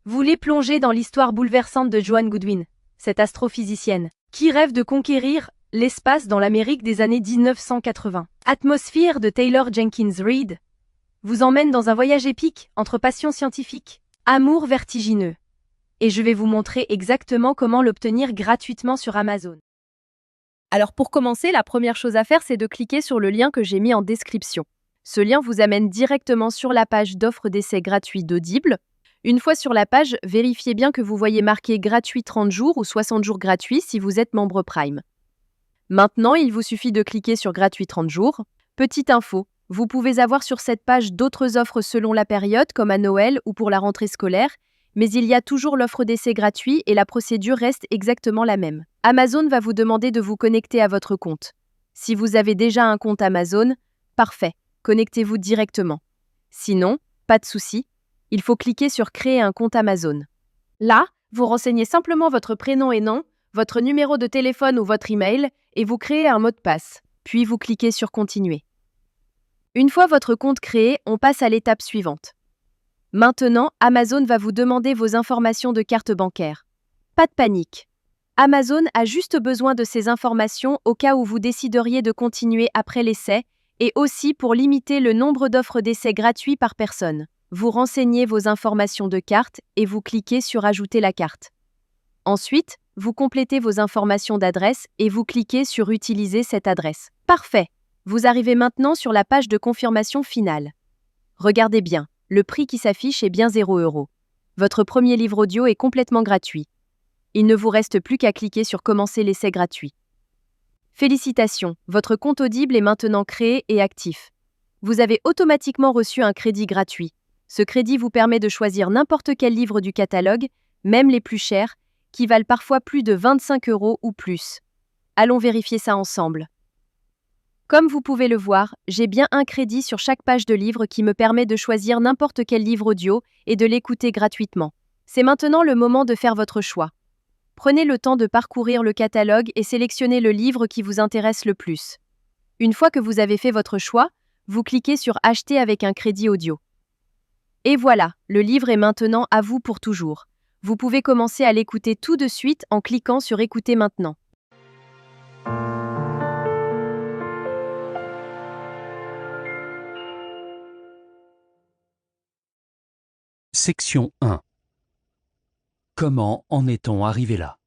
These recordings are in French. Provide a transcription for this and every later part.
Vous voulez plonger dans l'histoire bouleversante de Joan Goodwin, cette astrophysicienne, qui rêve de conquérir l'espace dans l'Amérique des années 1980. Atmosphère de Taylor Jenkins Reid vous emmène dans un voyage épique entre passion scientifique, amour vertigineux. Et je vais vous montrer exactement comment l'obtenir gratuitement sur Amazon. Alors pour commencer, la première chose à faire, c'est de cliquer sur le lien que j'ai mis en description. Ce lien vous amène directement sur la page d'offre d'essai gratuit d'Audible. Une fois sur la page, vérifiez bien que vous voyez marqué gratuit 30 jours ou 60 jours gratuits si vous êtes membre Prime. Maintenant, il vous suffit de cliquer sur gratuit 30 jours. Petite info, vous pouvez avoir sur cette page d'autres offres selon la période, comme à Noël ou pour la rentrée scolaire, mais il y a toujours l'offre d'essai gratuit et la procédure reste exactement la même. Amazon va vous demander de vous connecter à votre compte. Si vous avez déjà un compte Amazon, parfait, connectez-vous directement. Sinon, pas de souci, il faut cliquer sur Créer un compte Amazon. Là, vous renseignez simplement votre prénom et nom, votre numéro de téléphone ou votre email, et vous créez un mot de passe. Puis vous cliquez sur Continuer. Une fois votre compte créé, on passe à l'étape suivante. Maintenant, Amazon va vous demander vos informations de carte bancaire. Pas de panique. Amazon a juste besoin de ces informations au cas où vous décideriez de continuer après l'essai et aussi pour limiter le nombre d'offres d'essai gratuits par personne. Vous renseignez vos informations de carte et vous cliquez sur Ajouter la carte. Ensuite, vous complétez vos informations d'adresse et vous cliquez sur Utiliser cette adresse. Parfait. Vous arrivez maintenant sur la page de confirmation finale. Regardez bien, le prix qui s'affiche est bien 0 €. Votre premier livre audio est complètement gratuit. Il ne vous reste plus qu'à cliquer sur Commencer l'essai gratuit. Félicitations, votre compte Audible est maintenant créé et actif. Vous avez automatiquement reçu un crédit gratuit. Ce crédit vous permet de choisir n'importe quel livre du catalogue, même les plus chers, qui valent parfois plus de 25 € ou plus. Allons vérifier ça ensemble. Comme vous pouvez le voir, j'ai bien un crédit sur chaque page de livre qui me permet de choisir n'importe quel livre audio et de l'écouter gratuitement. C'est maintenant le moment de faire votre choix. Prenez le temps de parcourir le catalogue et sélectionnez le livre qui vous intéresse le plus. Une fois que vous avez fait votre choix, vous cliquez sur Acheter avec un crédit audio. Et voilà, le livre est maintenant à vous pour toujours. Vous pouvez commencer à l'écouter tout de suite en cliquant sur Écouter maintenant. Section 1. Comment en est-on arrivé là?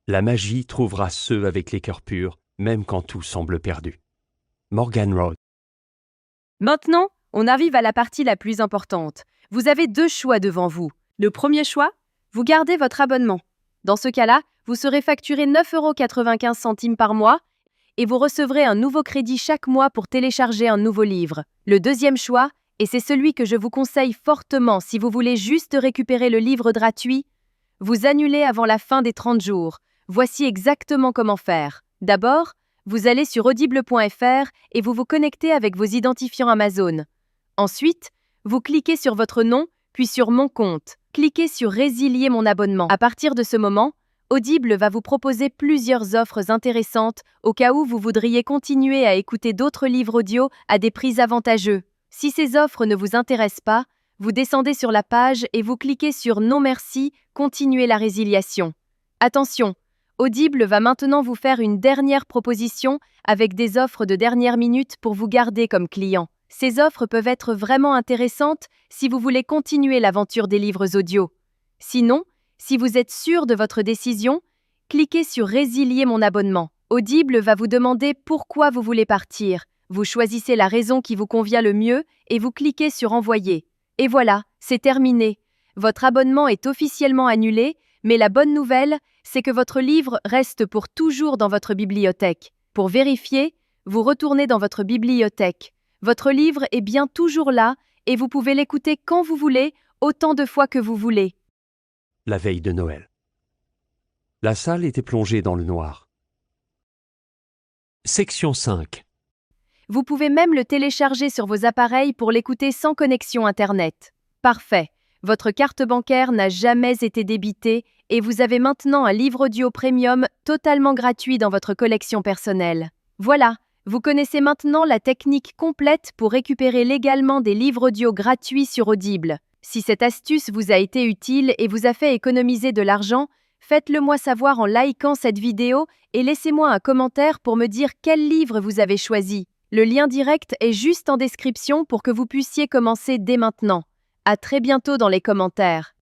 La magie trouvera ceux avec les cœurs purs, même quand tout semble perdu. Morgan Road. Maintenant, on arrive à la partie la plus importante. Vous avez deux choix devant vous. Le premier choix, vous gardez votre abonnement. Dans ce cas-là, vous serez facturé 9,95 € par mois et vous recevrez un nouveau crédit chaque mois pour télécharger un nouveau livre. Le deuxième choix, et c'est celui que je vous conseille fortement si vous voulez juste récupérer le livre gratuit, vous annulez avant la fin des 30 jours. Voici exactement comment faire. D'abord, vous allez sur audible.fr et vous vous connectez avec vos identifiants Amazon. Ensuite, vous cliquez sur votre nom, puis sur Mon compte. Cliquez sur Résilier mon abonnement. À partir de ce moment, Audible va vous proposer plusieurs offres intéressantes au cas où vous voudriez continuer à écouter d'autres livres audio à des prix avantageux. Si ces offres ne vous intéressent pas, vous descendez sur la page et vous cliquez sur Non merci, continuer la résiliation. Attention, Audible va maintenant vous faire une dernière proposition avec des offres de dernière minute pour vous garder comme client. Ces offres peuvent être vraiment intéressantes si vous voulez continuer l'aventure des livres audio. Sinon, si vous êtes sûr de votre décision, cliquez sur Résilier mon abonnement. Audible va vous demander pourquoi vous voulez partir. Vous choisissez la raison qui vous convient le mieux et vous cliquez sur Envoyer. Et voilà, c'est terminé. Votre abonnement est officiellement annulé, mais la bonne nouvelle, c'est que votre livre reste pour toujours dans votre bibliothèque. Pour vérifier, vous retournez dans votre bibliothèque. Votre livre est bien toujours là et vous pouvez l'écouter quand vous voulez, autant de fois que vous voulez. La veille de Noël. La salle était plongée dans le noir. Section 5. Vous pouvez même le télécharger sur vos appareils pour l'écouter sans connexion Internet. Parfait. Votre carte bancaire n'a jamais été débitée et vous avez maintenant un livre audio premium totalement gratuit dans votre collection personnelle. Voilà, vous connaissez maintenant la technique complète pour récupérer légalement des livres audio gratuits sur Audible. Si cette astuce vous a été utile et vous a fait économiser de l'argent, faites-le moi savoir en likant cette vidéo et laissez-moi un commentaire pour me dire quel livre vous avez choisi. Le lien direct est juste en description pour que vous puissiez commencer dès maintenant. À très bientôt dans les commentaires.